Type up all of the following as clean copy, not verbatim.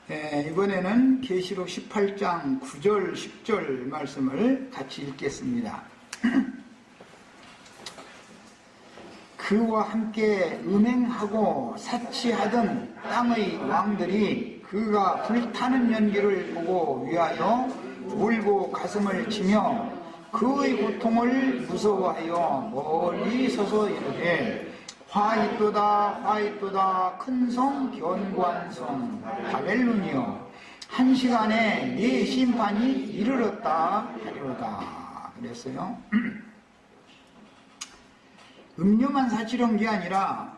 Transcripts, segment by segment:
이번에는 계시록 18장 9절 10절 말씀을 같이 읽겠습니다. 그와 함께 음행하고 사치하던 땅의 왕들이 그가 불타는 연기를 보고 위하여 울고 가슴을 치며 그의 고통을 무서워하여 멀리 서서 이르되 화 있도다 큰 성 견고한 성 바벨론이여 한 시간에 네 심판이 이르렀다 하리로다 그랬어요. 음녀만 사치려는 게 아니라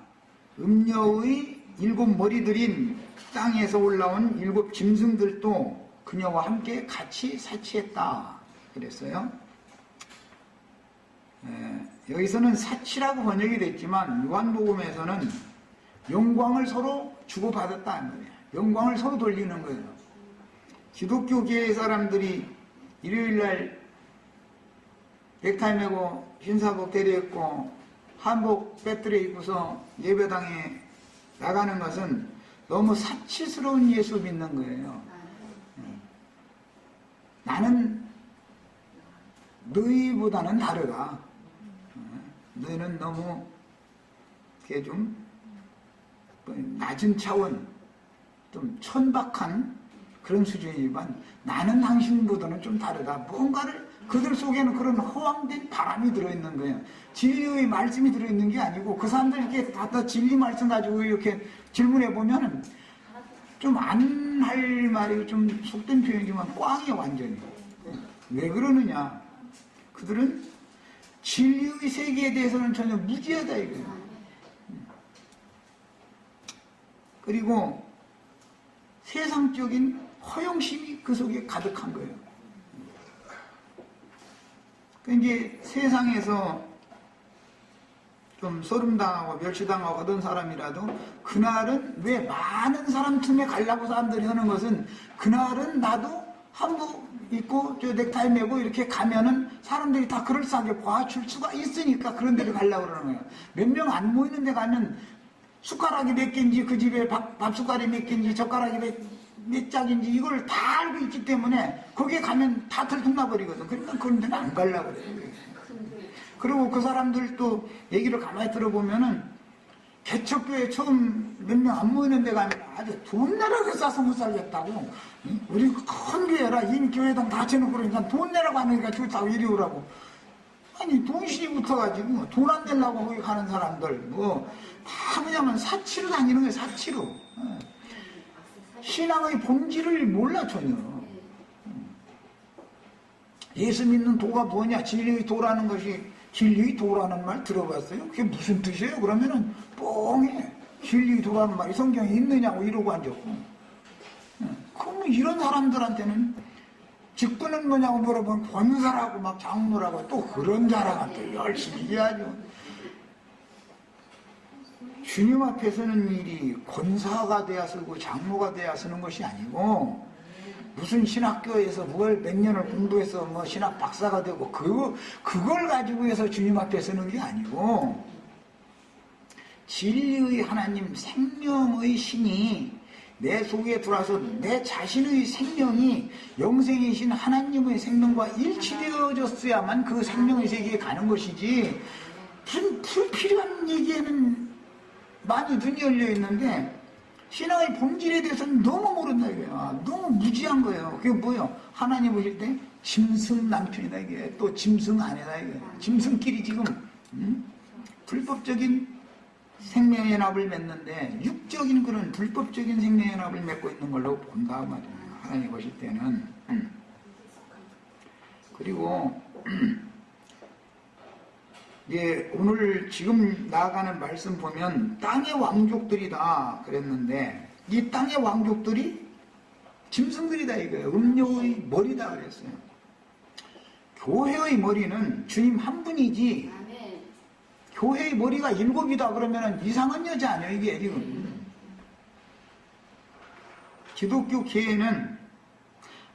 음녀의 7 머리들인 땅에서 올라온 7 짐승들도 그녀와 함께 같이 사치했다 그랬어요. 여기서는 사치라고 번역이 됐지만 요한복음에서는 영광을 서로 주고받았다는 거예요. 영광을 서로 돌리는 거예요. 기독교 교회 사람들이 일요일날 넥타이 메고 흰사복 대리했고 한복 빼뜨려 입고서 예배당에 나가는 것은 너무 사치스러운 예수 믿는 거예요. 나는 너희보다는 다르다. 너희는 너무 이렇게 좀 낮은 차원, 좀 천박한 그런 수준이지만 나는 당신보다는 좀 다르다. 뭔가를 그들 속에는 그런 허황된 바람이 들어있는 거예요. 진리의 말씀이 들어있는 게 아니고 그 사람들 이렇게 다 진리 말씀 가지고 이렇게 질문해 보면은 좀 안 할 말이 좀 속된 표현이지만 꽝이에요, 완전히. 왜 그러느냐? 그들은 진리의 세계에 대해서는 전혀 무지하다 이거예요. 그리고 세상적인 허영심이 그 속에 가득한 거예요. 이제 세상에서 좀 소름당하고 멸시당하고 하던 사람이라도 그날은 왜 많은 사람 틈에 가려고 사람들이 하는 것은 그날은 나도 한복 입고 저 넥타이 메고 이렇게 가면은 사람들이 다 그럴싸하게 봐줄 수가 있으니까 그런 데를 가려고 그러는 거예요. 몇 명 안 모이는 데 가면 숟가락이 몇 개인지 그 집에 밥 숟갈이 몇 개인지 젓가락이 몇 짝인지 이걸 다 알고 있기 때문에 거기에 가면 다 들통나버리거든. 그러니까 그런 데는 안 가려고 그래요. 그리고 그 사람들도 얘기를 가만히 들어보면은 개척교회 처음 몇 명 안 모이는 데 가면 아주 돈 내라고 싸서 못 살겠다고. 우리 큰 교회라 이미 교회당 다 채놓고 그러니까 돈 내라고 하니까 좋다고 이리 오라고. 아니 돈신이 붙어가지고 돈 안 내려고 거기 가는 사람들 뭐 다 뭐냐면 사치로 다니는 거예요. 사치로. 신앙의 본질을 몰라 전혀. 예수 믿는 도가 뭐냐? 진리의 도라는 것이 진리의 도라는 말 들어봤어요? 그게 무슨 뜻이에요? 그러면은 뻥해. 진리의 도라는 말이 성경에 있느냐고 이러고 앉았고. 그럼 이런 사람들한테는 직분은 뭐냐고 물어보면 권사라고 막 장로라고 또 그런 자랑한테 열심히 해야죠. 주님 앞에 서는 일이 권사가 돼야 쓰고 장로가 돼야 쓰는 것이 아니고 무슨 신학교에서 뭘 몇 년을 공부해서 뭐 신학 박사가 되고 그걸 가지고 해서 주님 앞에 서는 게 아니고 진리의 하나님 생명의 신이 내 속에 들어와서 내 자신의 생명이 영생이신 하나님의 생명과 일치되어졌어야만 그 생명의 세계에 가는 것이지 불필요한 얘기에는 많이 눈이 열려 있는데 신앙의 본질에 대해서는 너무 모른다 이거야. 너무 무지한 거예요. 그게 뭐예요? 하나님 보실 때 짐승 남편이다 이게 또 짐승 아내다 이게 짐승끼리 지금 불법적인 생명연합을 맺는데 육적인 그런 불법적인 생명연합을 맺고 있는 걸로 본다 말이에요. 하나님 보실 때는. 그리고 이제 오늘 지금 나아가는 말씀 보면 땅의 왕족들이다 그랬는데 이 땅의 왕족들이 짐승들이다 이거예요. 음료의 머리다 그랬어요. 교회의 머리는 주님 한 분이지 교회의 머리가 7이다 그러면 이상한 여자 아니에요 이게 지금. 기독교 교회는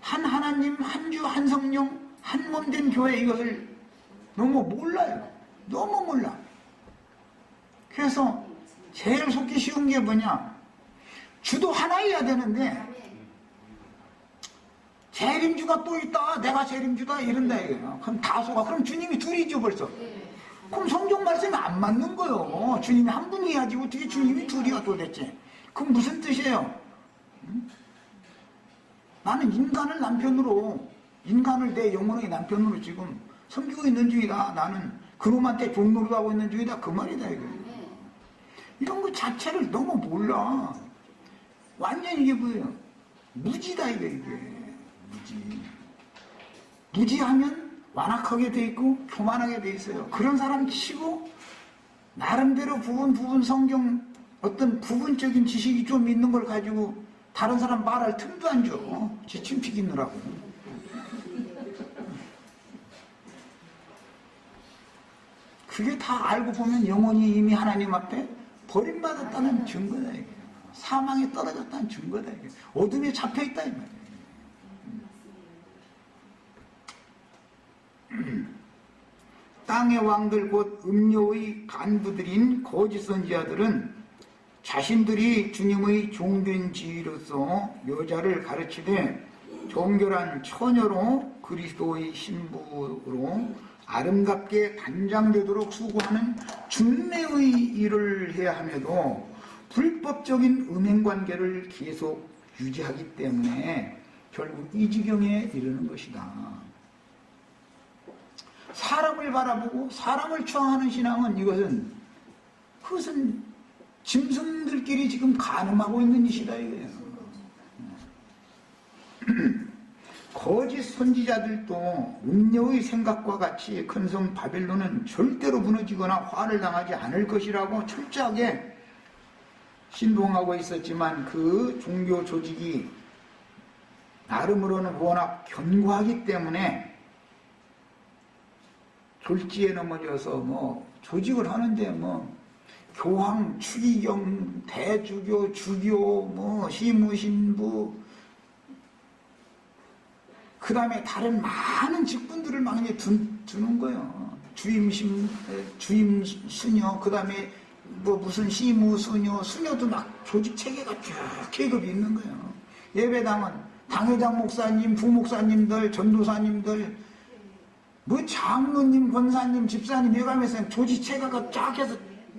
한 하나님 한 주 한 성령 한 몸 된 교회 이것을 너무 몰라요. 너무 몰라. 그래서 제일 속기 쉬운 게 뭐냐? 주도 하나여야 되는데 재림주가 또 있다. 내가 재림주다. 이런다 이거야. 그럼 다소가 그럼 주님이 둘이죠 벌써. 그럼 성경 말씀이 안 맞는 거요. 주님이 한 분이야지 어떻게 주님이 둘이야 도대체. 그럼 무슨 뜻이에요? 응? 나는 인간을 남편으로 인간을 내 영혼의 남편으로 지금 섬기고 있는 중이다. 나는 그놈한테 종노릇 하고 있는 중이다. 그 말이다 이거. 이런 거 자체를 너무 몰라. 완전 이게 뭐예요? 무지다 이게. 무지. 무지하면 완악하게 돼 있고 교만하게 돼 있어요. 그런 사람 치고 나름대로 부분 성경 어떤 부분적인 지식이 좀 있는 걸 가지고 다른 사람 말할 틈도 안 줘. 지침 피기느라고. 그게 다 알고 보면 영혼이 이미 하나님 앞에 버림받았다는 증거다 이게. 사망에 떨어졌다는 증거다 이게. 어둠에 잡혀있다 이 말이에요. 땅의 왕들 곧 음료의 간부들인 거짓 선지자들은 자신들이 주님의 종된 지위로서 여자를 가르치되 정결한 처녀로 그리스도의 신부로 아름답게 단장되도록 수고하는 중매의 일을 해야 함에도 불법적인 음행관계를 계속 유지하기 때문에 결국 이 지경에 이르는 것이다. 사람을 바라보고 사람을 추앙하는 신앙은 그것은 짐승들끼리 지금 간음하고 있는 짓이다 이거예요. 거짓 선지자들도 음녀의 생각과 같이 큰 성 바벨론은 절대로 무너지거나 화를 당하지 않을 것이라고 철저하게 신봉하고 있었지만 그 종교 조직이 나름으로는 워낙 견고하기 때문에 졸지에 넘어져서 조직을 하는데 교황, 추기경, 대주교, 주교, 시무신부, 그 다음에 다른 많은 직분들을 막 이제 두는 거예요. 주임 수녀, 그 다음에 무슨 시무 수녀도 막 조직 체계가 쭉 계급이 있는 거예요. 예배당은 당회장 목사님, 부목사님들, 전도사님들, 장로님, 권사님, 집사님, 예감회사님 조직 체계가 쫙 해서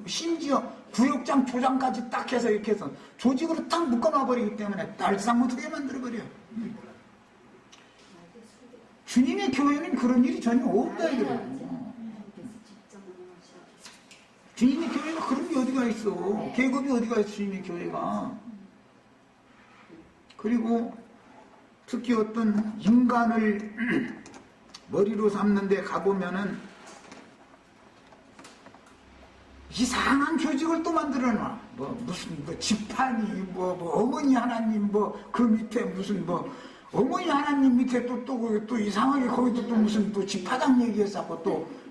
심지어 구역장, 조장까지 딱 해서 이렇게 해서 조직으로 딱 묶어놔버리기 때문에 날상 못하게 만들어버려요. 주님의 교회는 그런 일이 전혀 없다 이거예요. 주님의 교회가 그런 게 어디가 있어. 계급이 어디가 있어 주님의 교회가. 그리고 특히 어떤 인간을 머리로 삼는 데 가보면은 이상한 조직을 또 만들어놔. 무슨 지판이 어머니 하나님 그 밑에 무슨 어머니 하나님 밑에 또 이상하게 거기도 또 무슨 또 지파장 얘기했었고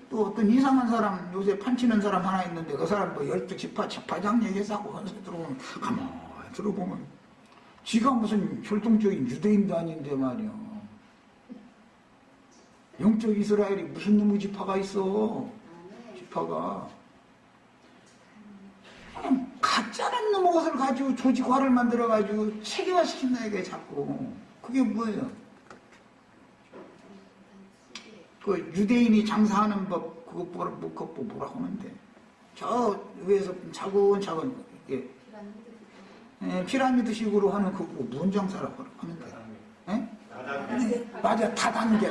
또 어떤 이상한 사람 요새 판치는 사람 하나 있는데 그 사람 12지파 지파장 얘기했었고 그래서 가만히 들어보면 지가 무슨 혈통적인 유대인도 아닌데 말이야. 영적 이스라엘이 무슨 놈의 지파가 있어. 지파가 가짜는 놈의 것을 가지고 조직화를 만들어가지고 체계화시킨다 이게 자꾸. 그게 뭐예요? 그 유대인이 장사하는 법 그거 뭐라고 하는데 저 위에서 차근차근 이렇게 피라미드식으로 하는 그거 무슨 장사라고 하는데? 맞아, 다단계.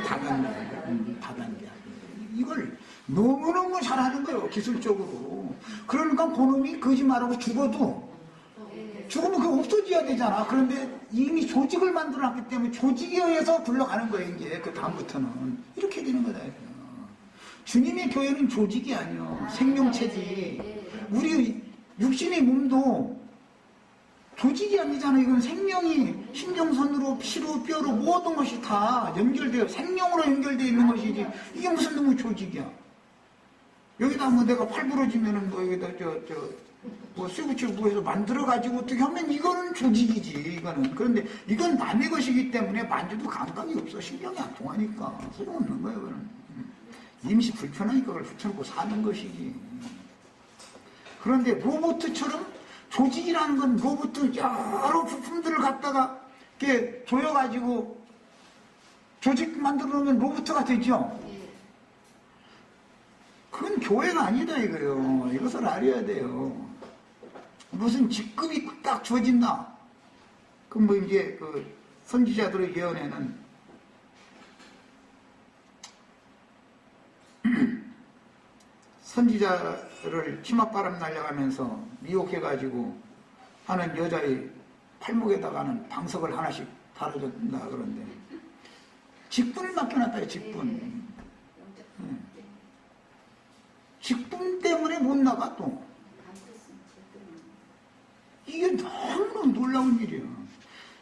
이걸 너무너무 잘하는 거예요, 기술적으로. 그러니까 그놈이 거짓말하고 죽으면 그거 없어져야 되잖아. 그런데 이미 조직을 만들어놨기 때문에 조직에 의해서 굴러가는 거예요, 이제. 그 다음부터는. 이렇게 되는 거다. 주님의 교회는 조직이 아니요. 생명체지. 우리 육신의 몸도 조직이 아니잖아요. 이건 생명이 신경선으로 피로 뼈로 모든 것이 다 연결되어 생명으로 연결되어 있는 것이지 이게 무슨 놈의 조직이야. 여기다 내가 팔 부러지면은 여기다 쇠붙이고 해서 만들어가지고 어떻게 하면 이거는 조직이지 이거는. 그런데 이건 남의 것이기 때문에 만져도 감각이 없어. 신경이 안 통하니까 소용없는 거예요. 그건 임시 불편하니까 그걸 붙여놓고 사는 것이지. 그런데 로봇처럼 조직이라는 건 로봇 여러 부품들을 갖다가 이렇게 조여가지고 조직 만들어 놓으면 로봇가 되죠. 그건 교회가 아니다 이거요. 이것을 알아야 돼요. 무슨 직급이 딱 주어진다. 그럼 뭐 이제 그 선지자들의 예언에는 선지자를 치맛바람 날려가면서 미혹해가지고 하는 여자의 팔목에다가는 방석을 하나씩 달아준다 그런데 직분을 맡겨놨다. 직분. 직분 때문에 못 나가 또. 이게 너무 놀라운 일이야.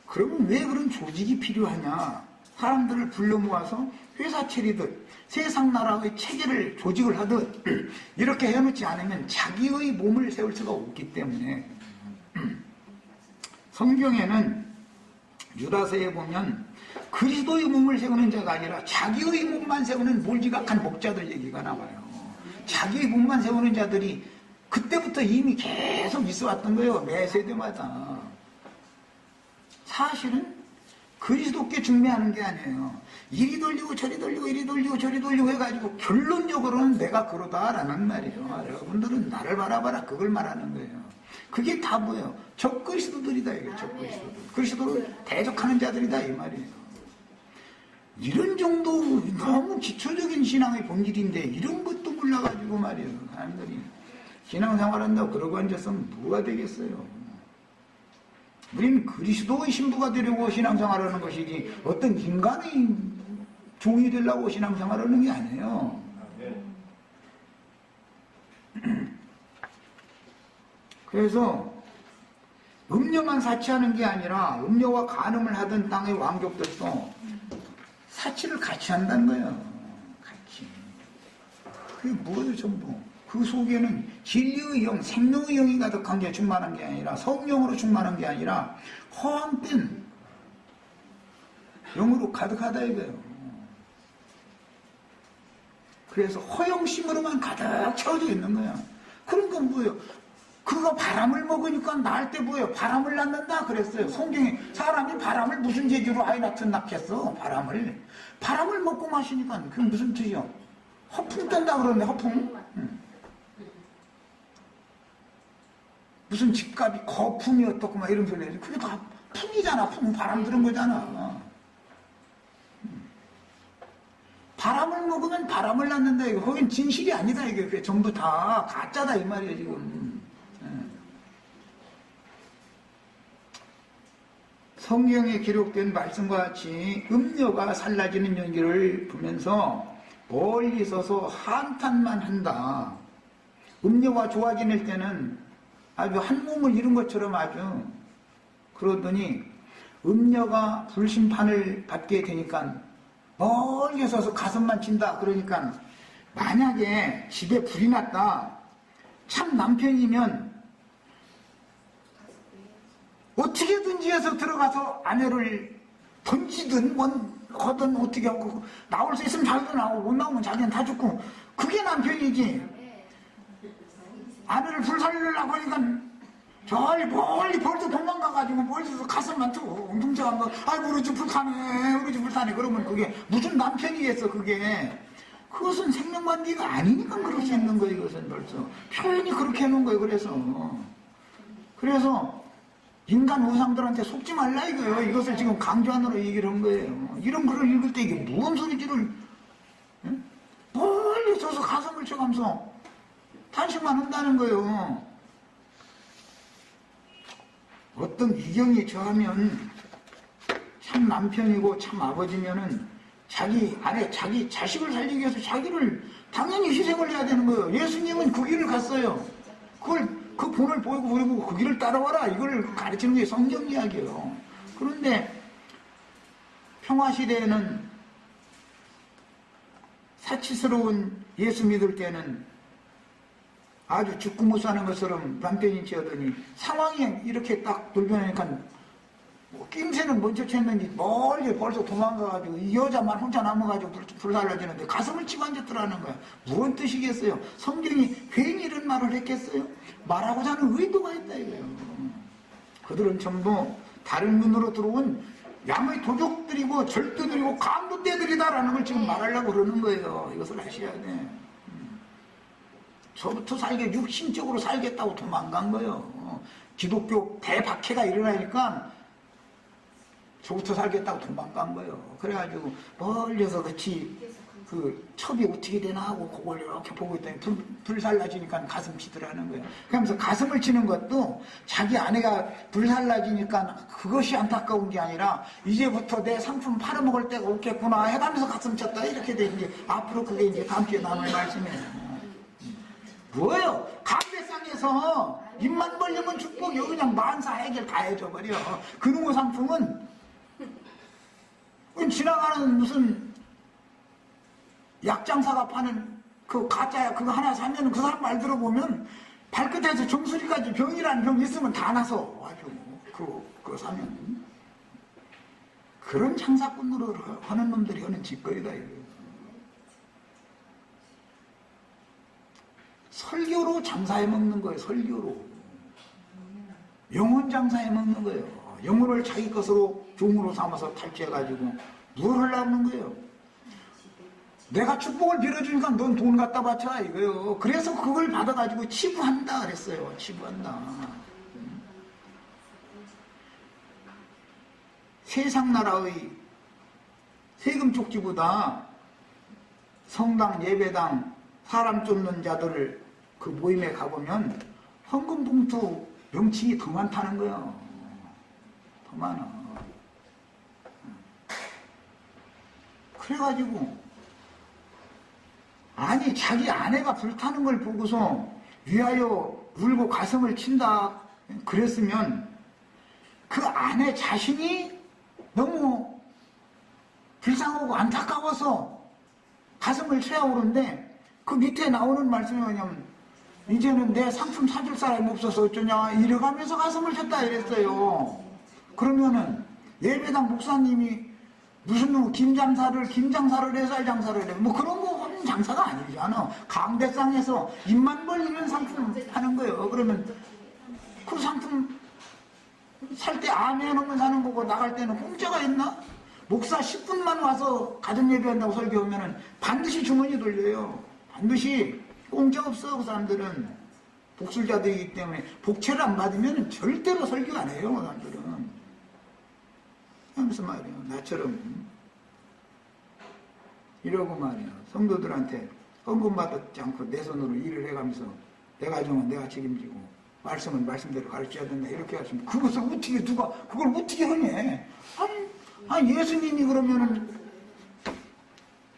그러면 왜 그런 조직이 필요하냐? 사람들을 불러 모아서 회사 차리듯 세상 나라의 체계를 조직을 하듯 이렇게 해놓지 않으면 자기의 몸을 세울 수가 없기 때문에 성경에는 유다서에 보면 그리스도의 몸을 세우는 자가 아니라 자기의 몸만 세우는 몰지각한 목자들 얘기가 나와요. 자기의 몸만 세우는 자들이 그때부터 이미 계속 있어 왔던 거예요. 매 세대마다. 사실은 그리스도께 중매하는 게 아니에요. 이리 돌리고 저리 돌리고 이리 돌리고 저리 돌리고 해가지고 결론적으로는 내가 그러다라는 말이에요. 여러분들은 나를 바라봐라 그걸 말하는 거예요. 그게 다 뭐예요? 적그리스도들이다 이게 적그리스도들. 그리스도를 대적하는 자들이다 이 말이에요. 이런 정도 너무 기초적인 신앙의 본질인데 이런 것도 몰라가지고 말이에요. 사람들이 신앙생활한다고 그러고 앉았으면 뭐가 되겠어요. 우리는 그리스도의 신부가 되려고 신앙생활하는 것이지 어떤 인간의 종이 되려고 신앙생활하는 게 아니에요. 그래서 음녀만 사치하는 게 아니라 음녀와 간음을 하던 땅의 왕족들도 사치를 같이 한다는 거예요. 같이. 그게 뭐예요 전부. 그 속에는 진리의 영, 생명의 영이 가득한 게 충만한 게 아니라 성령으로 충만한 게 아니라 허황된 영으로 가득하다 이거예요. 그래서 허영심으로만 가득 채워져 있는 거야. 그런 건 뭐예요? 그거 바람을 먹으니까 낳을 때 뭐예요? 바람을 낳는다 그랬어요. 성경에 사람이 바람을 무슨 재주로 아이 낳겠어? 바람을 먹고 마시니까 그게 무슨 뜻이요? 허풍 뜬다 그러네 허풍. 무슨 집값이 거품이 어떻고 막 이런 소리 해야지. 그게 다 풍이잖아. 풍 바람 들은 거잖아. 바람을 먹으면 바람을 낳는다 이거. 거긴 진실이 아니다 이게. 그게 전부 다 가짜다 이 말이에요 지금. 성경에 기록된 말씀과 같이 음녀가 살라지는 연기를 보면서 멀리 서서 한탄만 한다. 음녀가 좋아 지낼 때는 아주 한 몸을 이룬 것처럼 아주 그러더니 음녀가 불심판을 받게 되니까 멀리 서서 가슴만 친다. 그러니까 만약에 집에 불이 났다. 참 남편이면 어떻게든지 해서 들어가서 아내를 던지든 뭔 하든 어떻게 하고 나올 수 있으면 자기도 나오고 못 나오면 자기는 다 죽고 그게 남편이지. 아내를 불살리려고 하니까 저리 멀리 벌써 도망가가지고 멀리서 가슴만 두고 웅둥져간 거 아이고 우리 집 불타네 그러면 그게 무슨 남편이겠어 그게. 그것은 생명관계가 아니니까 그럴 수 있는 거예요. 이것은 벌써 표현이 그렇게 해놓은 거예요. 그래서 인간 우상들한테 속지 말라 이거예요. 이것을 지금 강조하느라 얘기를 한 거예요. 이런 글을 읽을 때 이게 무슨 소리지를 멀리 서서 가슴을 쳐가면서 탄식만 한다는 거예요. 어떤 위경이 처하면 참 남편이고 참 아버지면은 자기 아내, 자기 자식을 살리기 위해서 자기를 당연히 희생을 해야 되는 거예요. 예수님은 그 길을 갔어요. 그 본을 보이고 그리고 그 길을 따라와라. 이걸 가르치는 게 성경 이야기예요. 그런데 평화시대에는 사치스러운 예수 믿을 때는 아주 죽고 못 사는 것처럼 남편인 체 하더니 상황이 이렇게 딱 돌변하니까 뭐 낌새는 먼저 챘는지 멀리 벌써 도망가가지고 이 여자만 혼자 남아가지고 불살라지는데 가슴을 치고 앉았더라는 거야. 무슨 뜻이겠어요? 성경이 괜히 이런 말을 했겠어요? 말하고자 하는 의도가 있다 이거예요. 그들은 전부 다른 눈으로 들어온 양의 도적들이고 절도들이고 강도떼들이다라는 걸 지금 말하려고 그러는 거예요. 이것을 아셔야 돼. 저부터 살게 육신적으로 살겠다고 도망간 거예요. 기독교 대박해가 일어나니까 저부터 살겠다고 도망간 거예요. 그래가지고 멀리서 같이 그 첩이 어떻게 되나 하고 그걸 이렇게 보고 있더니 불살라지니까 가슴 치더라는 거예요. 그러면서 가슴을 치는 것도 자기 아내가 불살라지니까 그것이 안타까운 게 아니라 이제부터 내 상품 팔아먹을 때가 없겠구나 해가면서 가슴 쳤다 이렇게 돼. 이제 앞으로 그게 이제 다음 주에 나눌 말씀이에요. 뭐예요? 강대상에서 입만 벌리면 축복이 그냥 만사 해결 다 해줘버려. 그놈의 상품은 지나가는 무슨 약장사가 파는 그 가짜야 그거 하나 사면 그 사람 말 들어보면 발끝에서 정수리까지 병이라는 병 있으면 다 나서 아주 그거 사면 그런 장사꾼으로 하는 놈들이 하는 짓거리다 이거예요. 설교로 장사해 먹는 거예요. 설교로 영혼 장사해 먹는 거예요. 영혼을 자기 것으로 종으로 삼아서 탈취해가지고 뭘 하려는 거예요. 내가 축복을 빌어주니까 넌 돈 갖다 바쳐 이거요. 그래서 그걸 받아가지고 치부한다 그랬어요. 치부한다. 세상 나라의 세금 쪽지보다 성당 예배당 사람 쫓는 자들을 그 모임에 가보면 헌금 봉투 명칭이 더 많다는 거예요. 더 많아. 그래가지고 아니 자기 아내가 불타는 걸 보고서 위하여 울고 가슴을 친다 그랬으면 그 아내 자신이 너무 불쌍하고 안타까워서 가슴을 쳐야 오는데 그 밑에 나오는 말씀이 뭐냐면 이제는 내 상품 사줄 사람이 없어서 어쩌냐 이래가면서 가슴을 쳤다 이랬어요. 그러면은 예배당 목사님이 무슨 김장사를 해서 쌀장사를 해 뭐 그런 거 하는 장사가 아니잖아. 강대상에서 입만 벌리는 상품 하는 거예요. 그러면 그 상품 살 때 아멘 하면 사는 거고 나갈 때는 공짜가 있나? 목사 10분만 와서 가정예배한다고 설교하면 반드시 주머니 돌려요. 반드시 공짜 없어. 그 사람들은 복술자들이기 때문에 복채를 안 받으면 절대로 설교 안 해요. 그 사람들은. 무슨 말이에요. 나처럼 이러고 말이야. 성도들한테 헌금 받지 않고 내 손으로 일을 해가면서 내 가정은 내가 책임지고 말씀은 말씀대로 가르쳐야 된다 이렇게 하시면 그것을 어떻게 누가 그걸 어떻게 하냐. 아니 예수님이 그러면은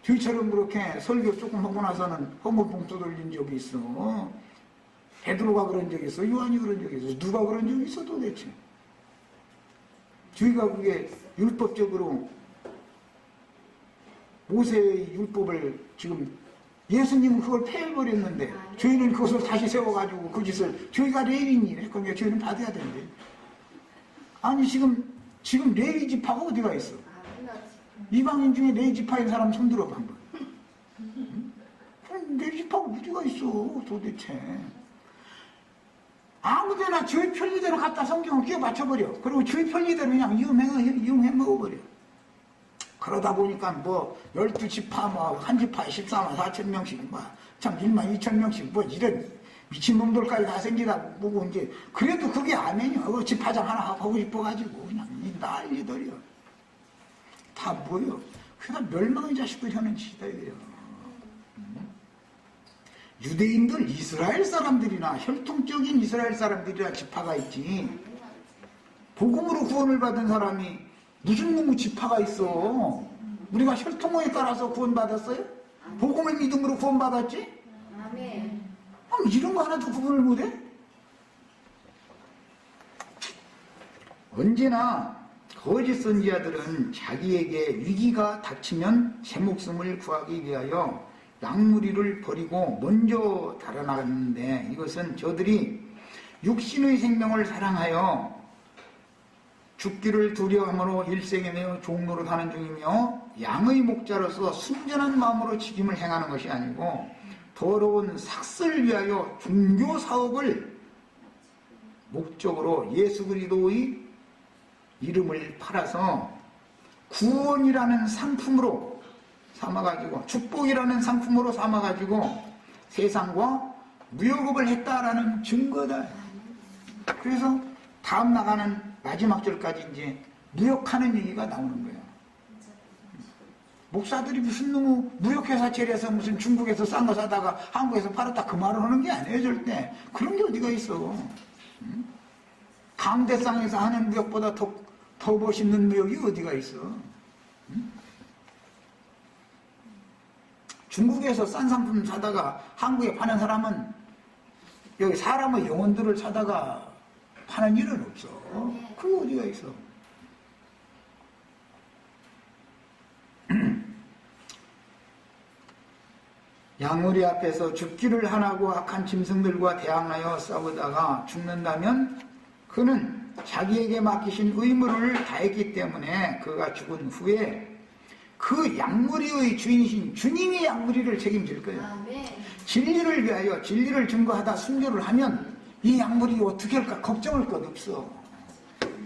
저희처럼 그렇게 설교 조금 하고 나서는 헌금 봉투 돌린 적이 있어. 베드로가 그런 적이 있어. 요한이 그런 적이 있어. 누가 그런 적이 있어 도대체. 저희가 그게 율법적으로 모세의 율법을 지금 예수님은 그걸 폐해버렸는데 저희는 그것을 다시 세워가지고 그 짓을 저희가 레위인이래. 그러니까 저희는 받아야 되는데 아니 지금 레위 지파가 어디가 있어? 이방인 중에 레위 지파인 사람 손 들어봐 한번. 레위 지파가 어디가 있어 도대체. 아무데나 저희 편리대로 갖다 성경을 끼워 맞춰버려. 그리고 저희 편리대로 그냥 이용해 먹어버려. 그러다 보니까 뭐 12지파 뭐 한 지파에 14만 4천 명씩 참 1만 2천 명씩 뭐 이런 미친놈들까지 다 생기다 보고 이제 그래도 그게 아멘이야. 그 지파장 하나 하고 싶어가지고 그냥 난리들이야. 다 뭐요? 그러다 멸망의 자식들 하는 짓이다 이거요. 유대인들 이스라엘 사람들이나 혈통적인 이스라엘 사람들이나 지파가 있지. 복음으로 구원을 받은 사람이 무슨 놈의 지파가 있어. 우리가 혈통에 따라서 구원받았어요? 복음의 믿음으로 구원받았지? 아멘. 이런 거 하나도 구분을 못해? 언제나 거짓 선지자들은 자기에게 위기가 닥치면 제 목숨을 구하기 위하여 약무리를 버리고 먼저 달아나갔는데 이것은 저들이 육신의 생명을 사랑하여 죽기를 두려워함으로 일생에 매어 종로로 사는 중이며 양의 목자로서 순전한 마음으로 지킴을 행하는 것이 아니고 더러운 삭슬을 위하여 종교 사업을 목적으로 예수 그리스도의 이름을 팔아서 구원이라는 상품으로 삼아가지고, 축복이라는 상품으로 삼아가지고 세상과 무역업을 했다라는 증거다. 그래서 다음 나가는 마지막 절까지 이제 무역하는 얘기가 나오는 거예요. 목사들이 무슨 너무 무역회사 차려서 무슨 중국에서 싼 거 사다가 한국에서 팔았다 그 말을 하는 게 아니에요, 절대. 그런 게 어디가 있어. 강대상에서 하는 무역보다 더 멋있는 무역이 어디가 있어. 중국에서 싼 상품 사다가 한국에 파는 사람은 여기 사람의 영혼들을 사다가 파는 일은 없어. 그게 어디가 있어. 양무리 앞에서 죽기를 하나고 악한 짐승들과 대항하여 싸우다가 죽는다면 그는 자기에게 맡기신 의무를 다했기 때문에 그가 죽은 후에 그 양무리의 주인이신 주님이 양무리를 책임질 거예요. 진리를 위하여 진리를 증거하다 순교를 하면 이 양무리 어떻게 할까 걱정할 것 없어.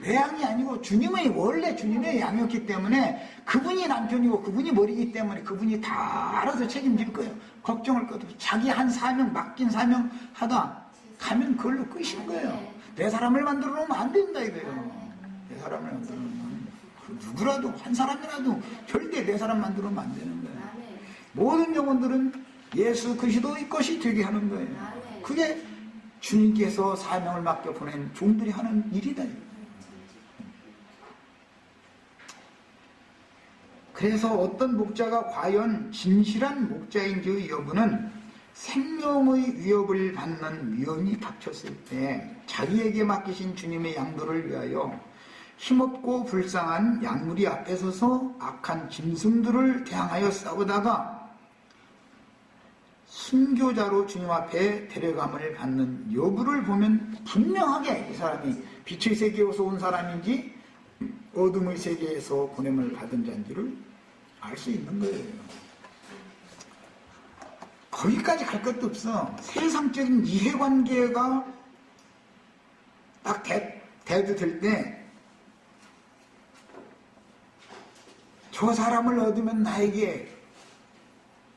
내 양이 아니고 주님의 원래 주님의 양이었기 때문에 그분이 남편이고 그분이 머리이기 때문에 그분이 다 알아서 책임질 거예요. 걱정할 것도 없어. 자기 한 사명 맡긴 사명 하다 가면 그걸로 끝인 거예요. 내 사람을 만들어 놓으면 안 된다 이거예요. 내 사람을 만들어 놓으면 누구라도 한 사람이라도 절대 내 사람 만들어 놓으면 안 되는 거예요. 모든 영혼들은 예수 그리스도의 것이 되게 하는 거예요. 그게 주님께서 사명을 맡겨 보낸 종들이 하는 일이다. 그래서 어떤 목자가 과연 진실한 목자인지의 여부는 생명의 위협을 받는 위험이 닥쳤을 때 자기에게 맡기신 주님의 양도를 위하여 힘없고 불쌍한 양무리 앞에 서서 악한 짐승들을 대항하여 싸우다가 순교자로 주님 앞에 데려감을 받는 여부를 보면 분명하게 이 사람이 빛의 세계에서 온 사람인지 어둠의 세계에서 보냄을 받은 자인지를 알 수 있는 거예요. 거기까지 갈 것도 없어. 세상적인 이해관계가 딱 대두될 때 저 사람을 얻으면 나에게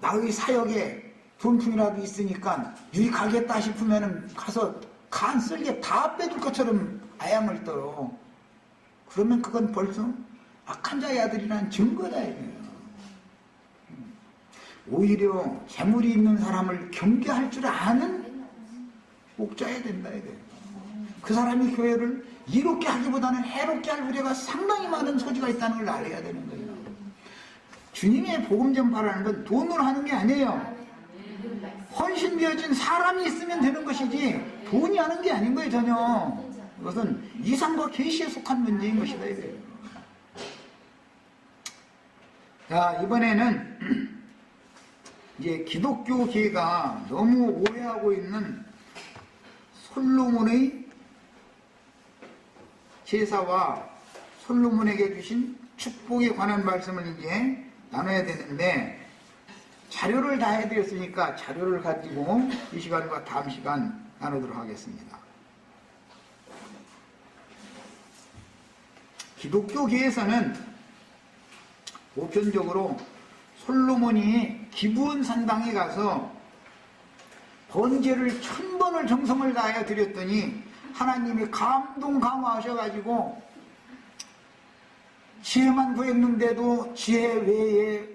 나의 사역에 돈풍이라도 있으니까 유익하겠다 싶으면 가서 간 쓸게 다 빼둘 것처럼 아양을 떨어. 그러면 그건 벌써 악한 자의 아들이라는 증거다 이거예요. 오히려 재물이 있는 사람을 경계할 줄 아는 목자여야 된다 이거예요. 그 사람이 교회를 이롭게 하기보다는 해롭게 할 우려가 상당히 많은 소지가 있다는 걸 알아야 되는 거예요. 주님의 복음 전파라는 건 돈으로 하는 게 아니에요. 헌신되어진 사람이 있으면 되는 것이지 돈이 하는 게 아닌 거예요 전혀. 그것은 이상과 계시에 속한 문제인 것이다 이거예요. 자, 이번에는 이제 기독교계가 너무 오해하고 있는 솔로몬의 제사와 솔로몬에게 주신 축복에 관한 말씀을 이제 나눠야 되는데 자료를 다 해드렸으니까 자료를 가지고 이 시간과 다음 시간 나누도록 하겠습니다. 기독교계에서는 보편적으로 솔로몬이 기브온 산당에 가서 번제를 1000번을 정성을 다하여 드렸더니 하나님이 감동 강화하셔가지고 지혜만 구했는데도 지혜 외에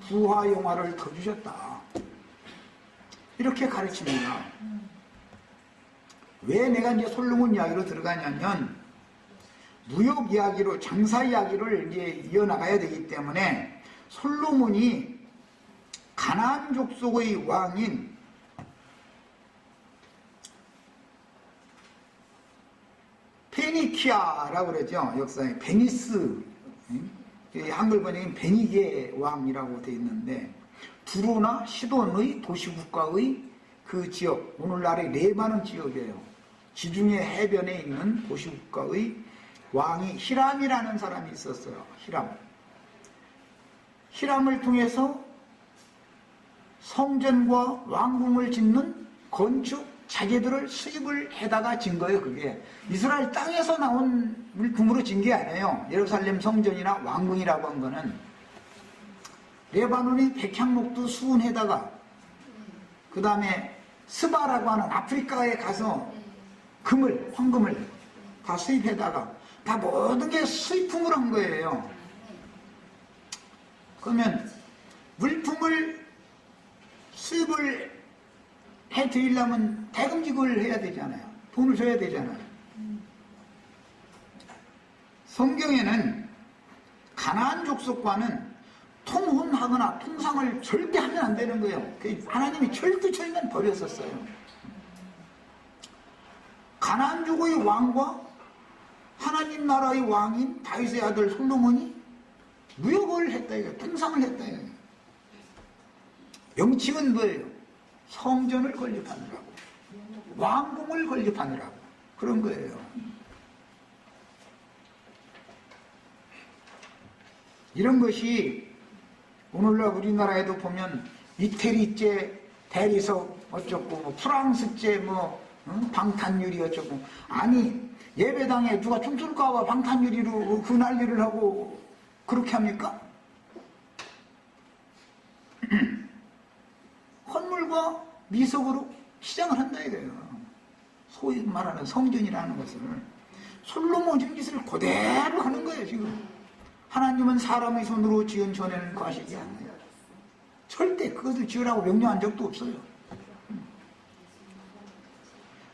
부와 영화를 더 주셨다. 이렇게 가르칩니다. 왜 내가 이제 솔로몬 이야기로 들어가냐면 무역 이야기로 장사 이야기를 이제 이어나가야 되기 때문에 솔로몬이 가나안 족속의 왕인 페니키아라고 그러죠. 역사에 베니스, 한글 번역은 베니게 왕이라고 되어 있는데 두로나 시돈의 도시국가의 그 지역, 오늘날의 레바논 지역이에요. 지중해 해변에 있는 도시국가의 왕이 히람이라는 사람이 있었어요. 히람을 통해서 성전과 왕궁을 짓는 건축 자재들을 수입을 해다가 진 거예요. 그게 이스라엘 땅에서 나온 물품으로 진 게 아니에요. 예루살렘 성전이나 왕궁이라고 한 거는 레바논의 백향목도 수은에다가 그 다음에 스바라고 하는 아프리카에 가서 금을, 황금을 다 수입해다가 다 모든 게 수입품으로 한 거예요. 그러면 물품을 수입을 해드리려면 대금지급을 해야 되잖아요. 돈을 줘야 되잖아요. 성경에는 가나안 족속과는 통혼하거나 통상을 절대 하면 안 되는 거예요. 하나님이 철두철미만 버렸었어요. 가나안 족의 왕과 하나님 나라의 왕인 다윗의 아들 솔로몬이 무역을 했다 이거예요. 통상을 했다 이거예요. 명칭은 뭐예요? 성전을 건립하느라고, 왕궁을 건립하느라고 그런 거예요. 이런 것이 오늘날 우리나라에도 보면 이태리제 대리석 어쩌고 뭐 프랑스제 뭐 방탄유리 어쩌고, 아니 예배당에 누가 춤출까 봐 방탄유리로 그 난리를 하고 그렇게 합니까? 헌물과 미석으로 시장을 한다 이거예요. 소위 말하는 성전이라는 것을 솔로몬 짓을 그대로 하는 거예요. 지금 하나님은 사람의 손으로 지은 전에는 과시지 않아요. 절대 그것을 지으라고 명령한 적도 없어요.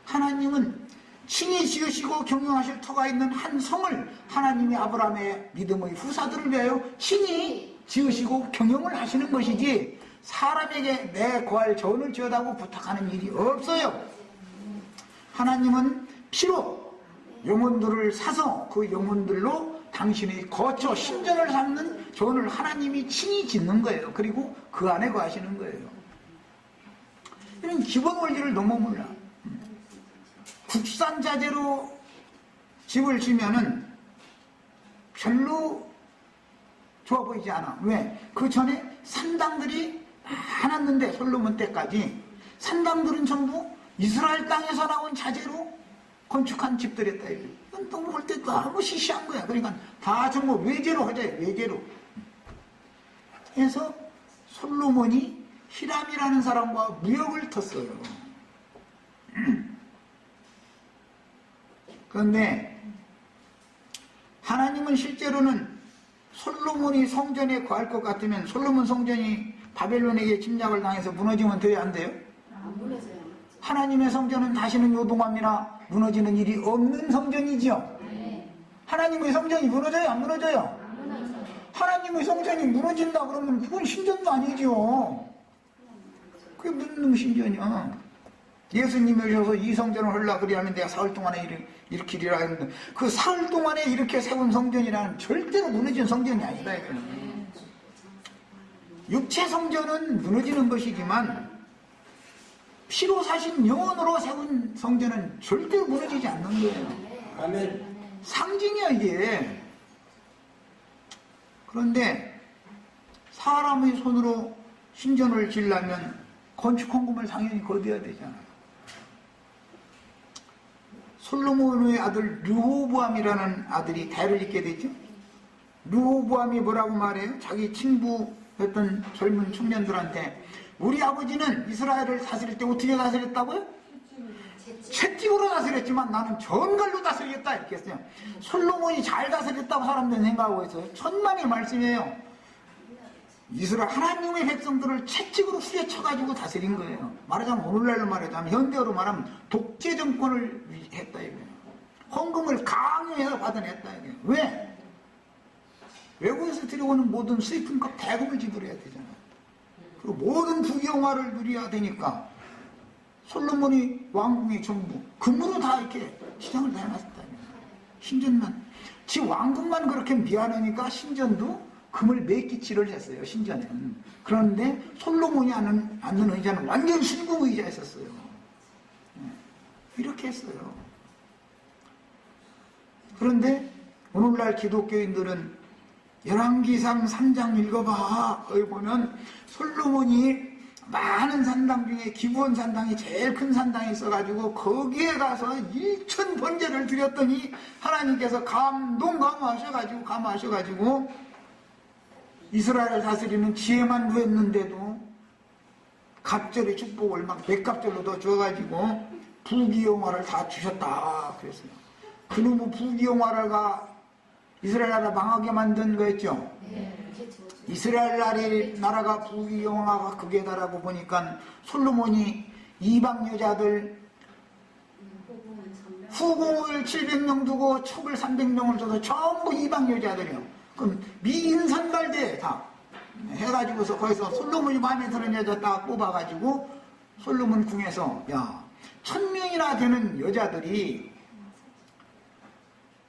하나님은 친히 지으시고 경영하실 터가 있는 한 성을 하나님이 아브라함의 믿음의 후사들을 위하여 친히 지으시고 경영을 하시는 것이지, 사람에게 내 거할 전을 지어다고 부탁하는 일이 없어요. 하나님은 피로 영혼들을 사서 그 영혼들로 당신의 거처 신전을 삼는 전을 하나님이 친히 짓는 거예요. 그리고 그 안에 거하시는 거예요. 이런 기본 원리를 너무 몰라. 국산 자재로 집을 지면은 별로 좋아 보이지 않아. 왜? 그 전에 산당들이 많았는데, 솔로몬 때까지 산당들은 전부 이스라엘 땅에서 나온 자재로 건축한 집들이었다. 이건 너무 볼 때 너무 시시한 거야. 그러니까 다 전부 외제로 하자요. 외제로. 그래서 솔로몬이 히람이라는 사람과 무역을 텄어요. 그런데 하나님은 실제로는 솔로몬이 성전에 거할 것 같으면, 솔로몬 성전이 바벨론에게 침략을 당해서 무너지면 돼요, 안 돼요? 무너져요. 하나님의 성전은 다시는 요동함이나 무너지는 일이 없는 성전이죠. 네. 하나님의 성전이 무너져요, 안 무너져요? 안 무너져요. 하나님의 성전이 무너진다 그러면 그건 신전도 아니죠. 그게 무슨 놈의 신전이야? 예수님이 오셔서 이 성전을 하려고 그리하면 내가 사흘 동안에 일으키리라 했는데, 그 사흘 동안에 이렇게 세운 성전이라는 절대로 무너진 성전이 아니다 이거는. 육체 성전은 무너지는 것이지만 피로 사신 영혼으로 세운 성전은 절대로 무너지지 않는 거예요. 아멘. 상징이야 이게. 그런데 사람의 손으로 신전을 지으려면 건축 헌금을 당연히 거둬야 되잖아요. 솔로몬의 아들 르호보암이라는 아들이 대를 잇게 되죠. 르호보암이 뭐라고 말해요? 자기 친구였던 젊은 청년들한테, 우리 아버지는 이스라엘을 다스릴 때 어떻게 다스렸다고요? 채찍으로 다스렸지만 나는 전갈로 다스리겠다 이렇게 했어요. 솔로몬이 잘 다스렸다고 사람들은 생각하고 있어요. 천만의 말씀이에요. 이스라엘 하나님의 백성들을 채찍으로 후려쳐가지고 다스린 거예요. 말하자면 오늘날로 말하자면 현대어로 말하면 독재 정권을 했다 이거예요. 헌금을 강요해서 받아냈다 이거예요. 왜? 외국에서 들여오는 모든 수입품값 대금을 지불해야 되잖아요. 그리고 모든 부경화를 누려야 되니까 솔로몬이 왕궁의 전부 금으로 다 이렇게 시장을 다 해놨다. 신전만, 지 왕궁만 그렇게 미안하니까 신전도 금을 매기치를 했어요. 신전에는. 그런데 솔로몬이 앉는 의자는 완전 순금 의자였었어요. 이렇게 했어요. 그런데 오늘날 기독교인들은 열왕기상 3장 읽어봐. 거기 보면 솔로몬이 많은 산당 중에 기부원 산당이 제일 큰 산당이 있어가지고 거기에 가서 1천 번제를 드렸더니 하나님께서 감화하셔가지고 이스라엘을 다스리는 지혜만 구했는데도 갑절의 축복을 막 백갑절로 더 줘가지고 부귀영화를 다 주셨다 그랬어요. 그놈의 부귀영화가 이스라엘 나라 망하게 만든 거였죠. 이스라엘 나라가 부귀영화가 극에 달하고 보니까 솔로몬이 이방 여자들 후궁을 700명 두고 첩을 300명을 줘서 전부 이방 여자들이요. 그럼 미인 산발대 다 해가지고서 거기서 솔로몬이 마음에 드는 여자 딱 뽑아가지고 솔로몬 궁에서 1000명이나 되는 여자들이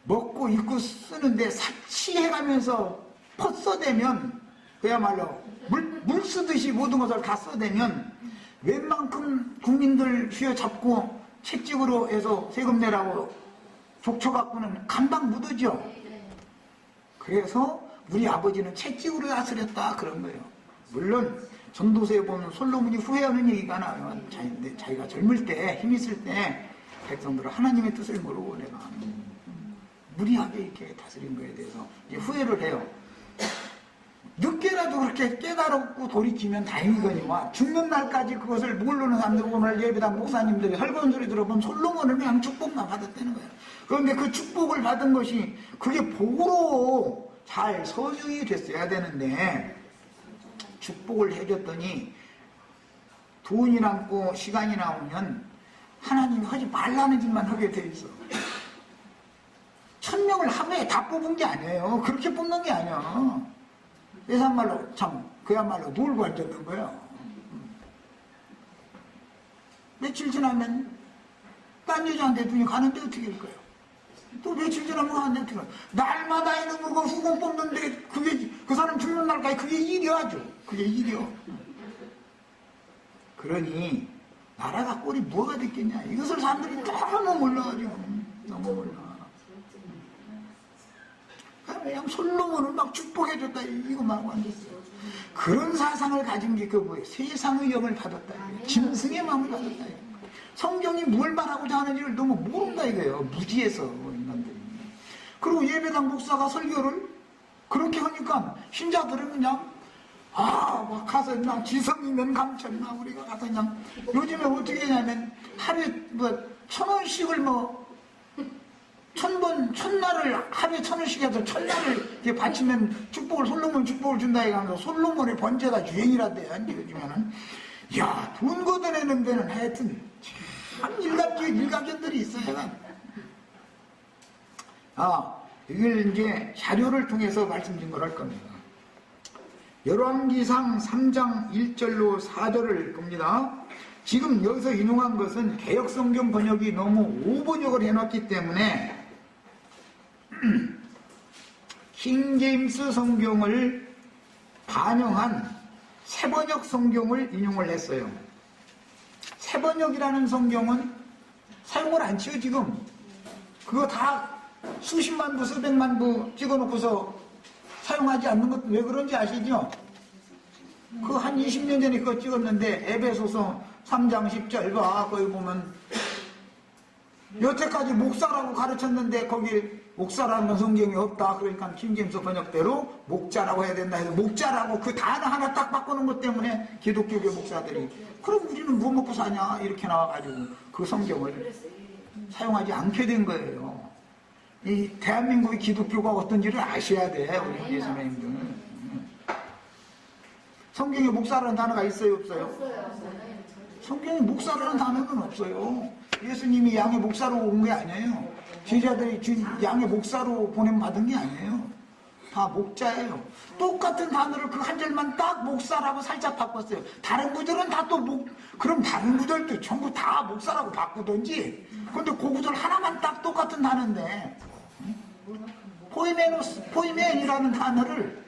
먹고 입고 쓰는데 사치해가면서 퍼써대면 그야말로 물 쓰듯이 모든 것을 다 써대면 웬만큼 국민들 휘어잡고 채찍으로 해서 세금 내라고 족쳐갖고는 금방 묻어죠. 그래서 우리 아버지는 채찍으로 다스렸다 그런 거예요. 물론 전도서에 보면 솔로몬이 후회하는 얘기가 나와요. 자기가 젊을 때 힘 있을 때 백성들은 하나님의 뜻을 모르고 내가 무리하게 이렇게 다스린 거에 대해서 이제 후회를 해요. 늦게라도 그렇게 깨달았고 돌이키면 다행이거니와 죽는 날까지 그것을 모르는 사람들 오늘 예배당 목사님들이 헐거운 소리 들어보면 솔로몬을 그냥 축복만 받았다는 거예요. 그런데 그 축복을 받은 것이 그게 복으로 잘 서정이 됐어야 되는데 축복을 해줬더니 돈이 남고 시간이 나오면 하나님이 하지 말라는 짓만 하게 돼 있어. 1000명을 하루에 다 뽑은 게 아니에요. 그렇게 뽑는 게 아니야. 예산말로 참 그야말로 놀고 앉았는 거야. 며칠 지나면 딴 여자한테 눈이 가는데 어떻게 할 거예요? 또 며칠 지나면 가는데 어떻게 할 거예요? 날마다 있는 거 후공 뽑는데 그게 그 사람 죽는 날까지 그게 일이야 아주. 그게 일이야. 그러니 나라가 꼴이 뭐가 됐겠냐. 이것을 사람들이 너무 몰라가지고 너무 몰라. 그냥 솔로몬을 막 축복해줬다 이거만 하고 앉았어요. 그런 사상을 가진 게 그거예요. 세상의 영을 받았다. 짐승의 마음을 받았다. 성경이 뭘 말하고자 하는지를 너무 모른다 이거예요. 무지해서 인간들이. 그리고 예배당 목사가 설교를 그렇게 하니까 신자들은 그냥 막 가서 그냥 지성이면 감천나 우리가 가서 그냥 요즘에 어떻게 하냐면 하루에 1000원씩을 첫날을 하루에 1000원씩 해서 첫날을 이렇게 바치면 축복을 솔로몬 축복을 준다 해가면서 솔로몬의 번제가 유행이라대 요즘에는. 돈 걷어내는 데는 하여튼 참 일가견들이 있어요. 이걸 이제 자료를 통해서 말씀드린 걸 할 겁니다. 열왕기상 3장 1절로 4절을 겁니다. 지금 여기서 인용한 것은 개역성경 번역이 너무 오번역을 해놨기 때문에 킹제임스 성경을 반영한 새번역 성경을 인용을 했어요. 새번역이라는 성경은 사용을 안 치요 지금. 그거 다 수십만 부 수백만 부 찍어놓고서 사용하지 않는 것도 왜 그런지 아시죠? 그 한 20년 전에 그거 찍었는데 에베소서 3장 10절 거기 보면 여태까지 목사라고 가르쳤는데 거기 목사라는 성경이 없다. 그러니까 킹제임스 번역대로 목자라고 해야 된다 해서 목자라고 그 단어 하나 딱 바꾸는 것 때문에 기독교계 목사들이 그럼 우리는 뭐 먹고 사냐 이렇게 나와가지고 그 성경을 사용하지 않게 된 거예요. 이 대한민국의 기독교가 어떤지를 아셔야 돼 우리 형제자매님들. 성경에 목사라는 단어가 있어요 없어요? 성경에 목사라는 단어는 없어요. 예수님이 양의 목사로 온 게 아니에요. 제자들이 양의 목사로 보냄받은 게 아니에요. 다 목자예요. 똑같은 단어를 그 한 절만 딱 목사라고 살짝 바꿨어요. 다른 구절은 다 또 그럼 다른 구절도 전부 다 목사라고 바꾸던지. 근데 그 구절 하나만 딱 똑같은 단어인데 포이멘이라는 단어를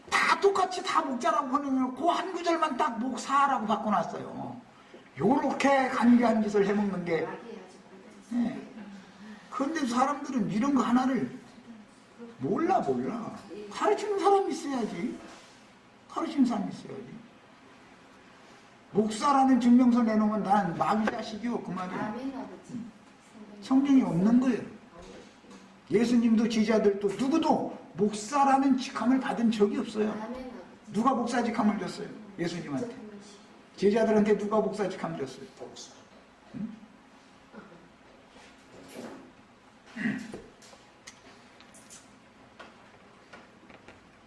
다 똑같이 다 목자라고 하는 그 한 구절만 딱 목사라고 바꿔놨어요. 요렇게 간교한 짓을 해먹는 게. 그런데 사람들은 이런 거 하나를 몰라. 가르치는 사람이 있어야지. 가르치는 사람이 있어야지. 목사라는 증명서 내놓으면 난 마귀 자식이요 그 말이야. 아멘 아버지. 성경이 없는 거예요. 예수님도 제자들도 누구도 목사라는 직함을 받은 적이 없어요. 아멘 아버지. 누가 목사 직함을 줬어요? 예수님한테. 제자들한테 누가 목사 직함을 줬어요? 응?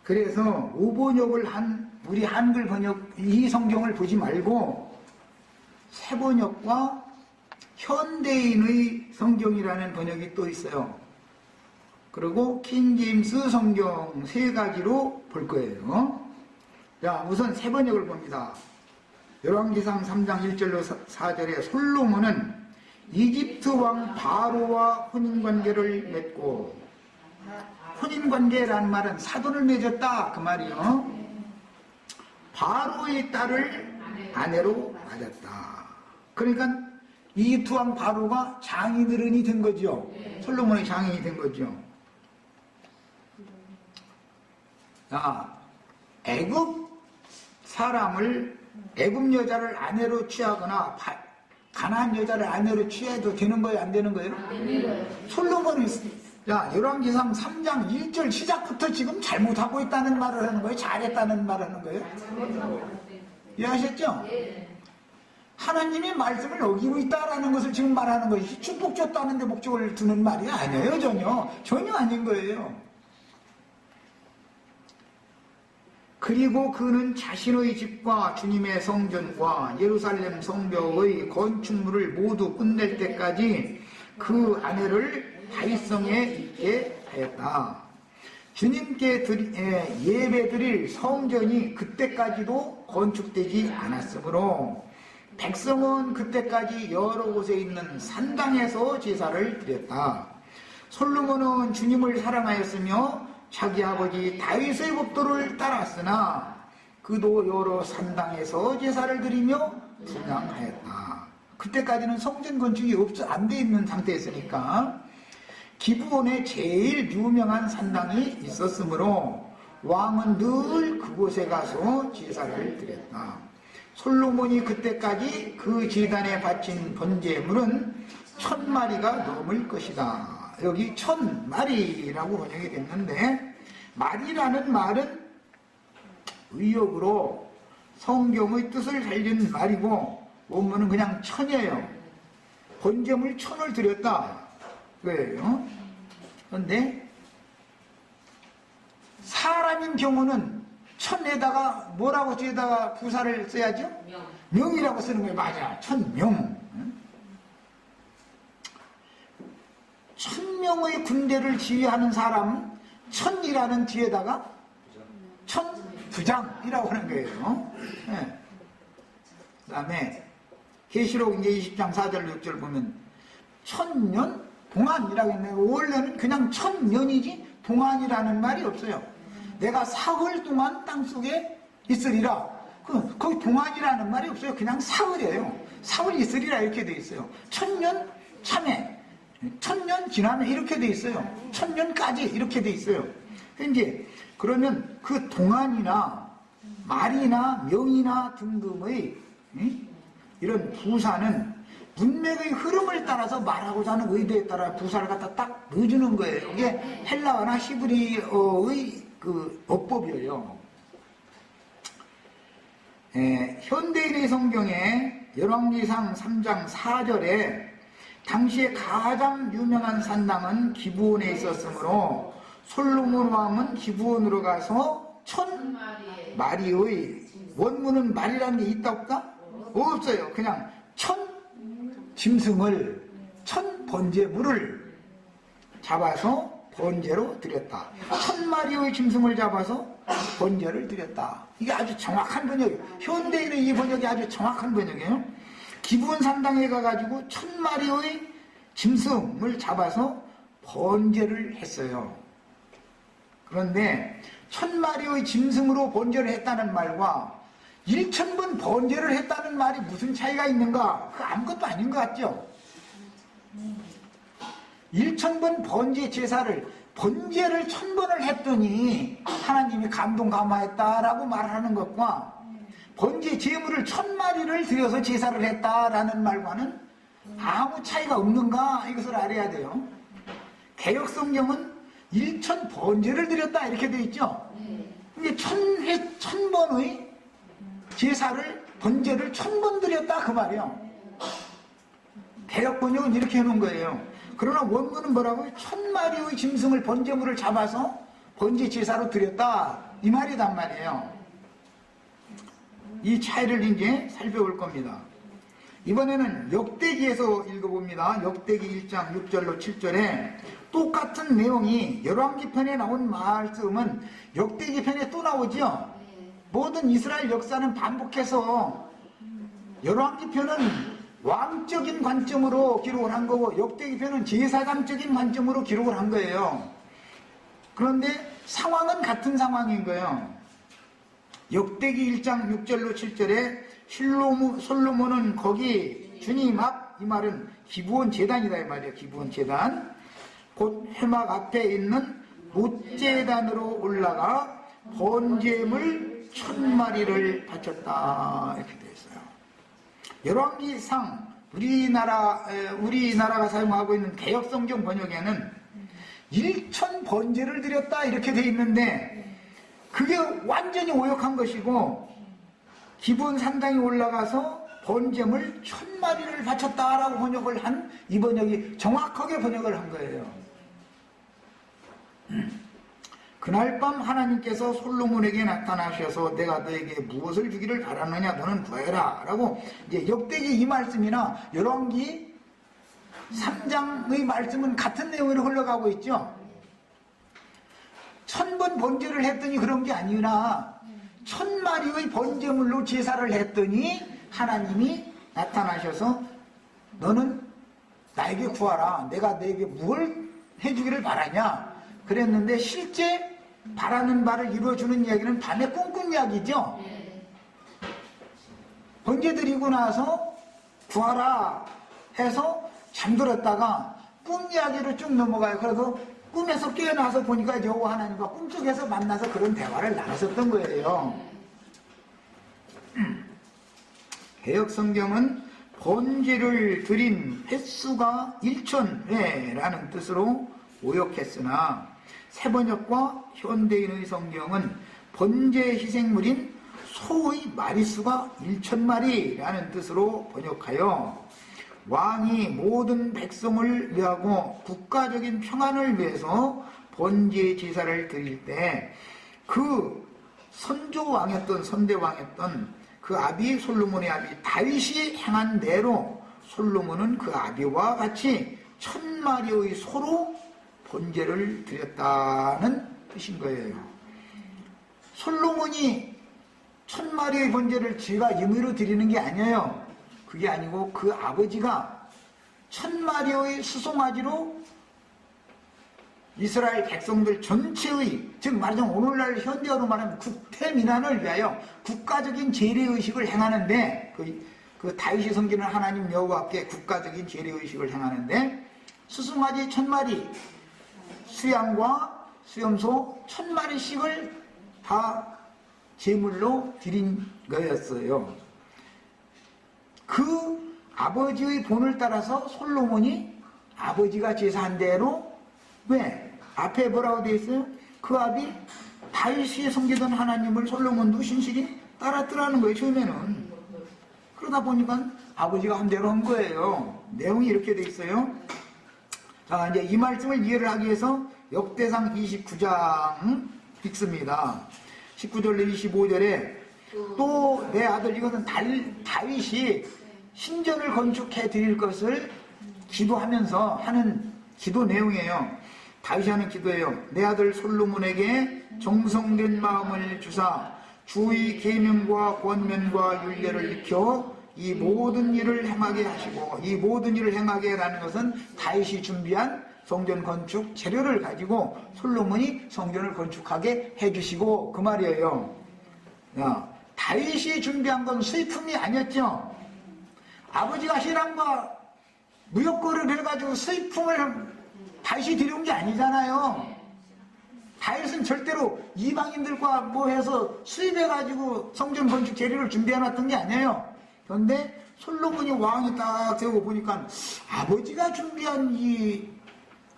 그래서 오번역을 한 우리 한글 번역 이 성경을 보지 말고 새 번역과 현대인의 성경이라는 번역이 또 있어요. 그리고 킹제임스 성경 세 가지로 볼 거예요. 자, 우선 새 번역을 봅니다. 열왕기상 3장 1절로 4절에 솔로몬은 이집트 왕 바로와 혼인관계를 맺고, 혼인관계라는 말은 사돈을 맺었다 그 말이요. 바로의 딸을 아내로 맞았다. 그러니까 이집트 왕 바로가 장인어른이 된 거죠. 솔로몬의 장인이 된 거죠. 자, 애굽 사람을 애굽 여자를 아내로 취하거나 가나안 여자를 아내로 취해도 되는 거예요? 안 되는 거예요? 솔로몬이 야, 열왕기상 3장 1절 시작부터 지금 잘못하고 있다는 말을 하는 거예요? 잘했다는 말을 하는 거예요? 이해하셨죠? 하나님의 말씀을 어기고 있다라는 것을 지금 말하는 것이 축복 줬다는 데 목적을 두는 말이 아니에요. 전혀 아닌 거예요. 그리고 그는 자신의 집과 주님의 성전과 예루살렘 성벽의 건축물을 모두 끝낼 때까지 그 아내를 다윗성에 있게 하였다. 주님께 예배드릴 성전이 그때까지도 건축되지 않았으므로 백성은 그때까지 여러 곳에 있는 산당에서 제사를 드렸다. 솔로몬은 주님을 사랑하였으며 자기 아버지 다윗의 법도를 따랐으나 그도 여러 산당에서 제사를 드리며 분향하였다. 그때까지는 성전 건축이 안 돼 있는 상태였으니까 기브온에 제일 유명한 산당이 있었으므로 왕은 늘 그곳에 가서 제사를 드렸다. 솔로몬이 그때까지 그 제단에 바친 번제물은 1000마리가 넘을 것이다. 여기 1000마리라고 번역이 됐는데, 마리라는 말은 의역으로 성경의 뜻을 살린 말이고 원문은 그냥 1000이에요. 번제물 1000을 드렸다 그래요. 그런데 사람인 경우는 1000에다가 뭐라고 뒤에다가 부사를 써야죠? 명이라고 쓰는 거예요. 맞아. 1000명. 1000명의 군대를 지휘하는 사람 1000이라는 뒤에다가 1000부장이라고 하는 거예요. 네. 그 다음에 계시록 이제 20장 4절 6절 보면 1000년 동안이라고 했네요. 원래는 그냥 1000년이지 동안이라는 말이 없어요. 내가 사흘 동안 땅속에 있으리라. 거기 동안이라는 말이 없어요. 그냥 사흘이에요. 사흘 있으리라 이렇게 돼 있어요. 1000년 참에 1000년 지나면 이렇게 돼 있어요. 1000년까지 이렇게 돼 있어요. 이제 그러면 그 동안이나 말이나 명이나 등등의 이런 부사는 문맥의 흐름을 따라서 말하고자 하는 의도에 따라 부사를 갖다 딱 넣어주는 거예요. 이게 헬라어나 히브리어의 그 어법이에요. 현대인의 성경에 열왕기상 3장 4절에 당시에 가장 유명한 산당은 기브온에 있었으므로 솔로몬 왕은 기브온으로 가서 1000마리의 원문은 말이라는 게 있다 없다? 없어요. 그냥 1000짐승을 1000번제물을 잡아서 번제로 드렸다. 1000마리의 짐승을 잡아서 번제를 드렸다. 이게 아주 정확한 번역이에요. 현대인의 이 번역이 아주 정확한 번역이에요. 기브온 산당에 가가지고 1000마리의 짐승을 잡아서 번제를 했어요. 그런데 1000마리의 짐승으로 번제를 했다는 말과 1000번 번제를 했다는 말이 무슨 차이가 있는가? 그 아무것도 아닌 것 같죠? 1000번 번제 제사를 번제를 1000번을 했더니 하나님이 감동 감화했다라고 말하는 것과 번제 제물을 1000마리를 들여서 제사를 했다라는 말과는 아무 차이가 없는가 이것을 알아야 돼요. 개역 성경은 1000 번제를 드렸다 이렇게 되어 있죠. 이게 1000번의 제사를 번제를 1000번 드렸다 그 말이에요. 개역 번역은 이렇게 해놓은 거예요. 그러나 원문은 뭐라고요? 1000마리의 짐승을 번제물을 잡아서 번제 제사로 드렸다 이 말이단 말이에요. 이 차이를 이제 살펴볼 겁니다. 이번에는 역대기에서 읽어봅니다. 역대기 1장 6절로 7절에 똑같은 내용이 열왕기편에 나온 말씀은 역대기편에 또 나오죠. 모든 이스라엘 역사는 반복해서 열왕기편은 왕적인 관점으로 기록을 한 거고 역대기편은 제사장적인 관점으로 기록을 한 거예요. 그런데 상황은 같은 상황인 거예요. 역대기 1장 6절로 7절에 솔로몬은 거기 주님 앞 이 말은 기브온 제단이다 이 말이에요. 기브온 제단 곧 회막 앞에 있는 롯제단으로 올라가 번제물 1000마리를 바쳤다 이렇게 되어 있어요. 열왕기상 우리나라가 사용하고 있는 개역성경 번역에는 1000 번제를 드렸다 이렇게 되어 있는데 그게 완전히 오역한 것이고 기브온 산당에 올라가서 번제물 1000마리를 바쳤다라고 번역을 한 이 번역이 정확하게 번역을 한 거예요. 그날 밤 하나님께서 솔로몬에게 나타나셔서 내가 너에게 무엇을 주기를 바라느냐 너는 구해라 라고 이제 역대기 이 말씀이나 열왕기 3장의 말씀은 같은 내용으로 흘러가고 있죠. 1000번 번제를 했더니 그런 게 아니라 1000마리의 번제물로 제사를 했더니 하나님이 나타나셔서 너는 나에게 구하라 내가 너에게 뭘 해주기를 바라냐 그랬는데 실제 바라는 바를 이루어주는 이야기는 밤에 꿈꾼 이야기죠. 번제 드리고 나서 구하라 해서 잠들었다가 꿈 이야기로 쭉 넘어가요. 그래서 꿈에서 깨어나서 보니까 여호와 하나님과 꿈속에서 만나서 그런 대화를 나눴었던 거예요. 개역 성경은 번제를 드린 횟수가 1000회라는 뜻으로 오역했으나 새번역과 현대인의 성경은 번제 희생물인 소의 마리수가 1000마리라는 뜻으로 번역하여 왕이 모든 백성을 위하고 국가적인 평안을 위해서 번제 제사를 드릴 때 그 선대왕이었던 그 아비 솔로몬의 아비 다윗이 행한 대로 솔로몬은 그 아비와 같이 1000마리의 소로 번제를 드렸다는 뜻인 거예요. 솔로몬이 1000마리의 번제를 제가 임의로 드리는 게 아니에요. 그게 아니고 그 아버지가 1000마리의 수송아지로 이스라엘 백성들 전체의, 즉 말하자면 오늘날 현대어로 말하면 국태민안을 위하여 국가적인 재래의식을 행하는데 그 다윗이 섬기는 하나님 여호와께 국가적인 재래의식을 행하는데 수송아지 1000마리 수양과 수염소 1000마리씩을 다 제물로 드린 거였어요. 그 아버지의 본을 따라서 솔로몬이 아버지가 제사한 대로 왜? 앞에 뭐라고 되어 있어요? 그 아비 다윗이 섬기던 하나님을 솔로몬도 신실히 따랐더라는 거예요. 처음에는. 그러다 보니까 아버지가 한 대로 한 거예요. 내용이 이렇게 되어 있어요. 자, 이제 이 말씀을 이해를 하기 위해서 역대상 29장 읽습니다. 19절로 25절에 또 내 아들 이것은 다윗이 신전을 건축해 드릴 것을 기도하면서 하는 기도 내용이에요. 다윗이 하는 기도예요. 내 아들 솔로몬에게 정성된 마음을 주사 주의 계명과 권면과 율례를 익혀 이 모든 일을 행하게 하시고, 이 모든 일을 행하게 라는 것은 다윗이 준비한 성전 건축 재료를 가지고 솔로몬이 성전을 건축하게 해주시고 그 말이에요. 야, 다윗이 준비한 건 수입품이 아니었죠. 아버지가 히람과 무역거래를 해가지고 수입품을 다윗이 들여온 게 아니잖아요. 다윗은 절대로 이방인들과 뭐 해서 수입해가지고 성전 건축 재료를 준비해놨던 게 아니에요. 그런데 솔로몬이 왕이 딱 되고 보니까 아버지가 준비한 이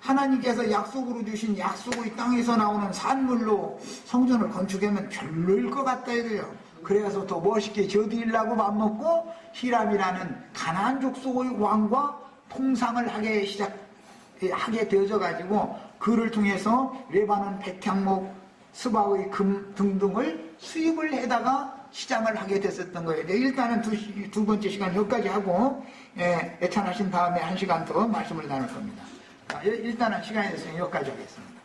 하나님께서 약속으로 주신 약속의 땅에서 나오는 산물로 성전을 건축하면 별로일 것 같다 이거예요. 그래서 더 멋있게 저지으려고 맘먹고 히람이라는 가나안 족속의 왕과 통상을 하게 되어져 가지고 그를 통해서 레바논 백향목, 스바의 금 등등을 수입을 해다가 시장을 하게 됐었던 거예요. 일단은 두 번째 시간 여기까지 하고 애찬하신 다음에 한 시간 더 말씀을 나눌 겁니다. 일단은 시간이 됐으니 여기까지 하겠습니다.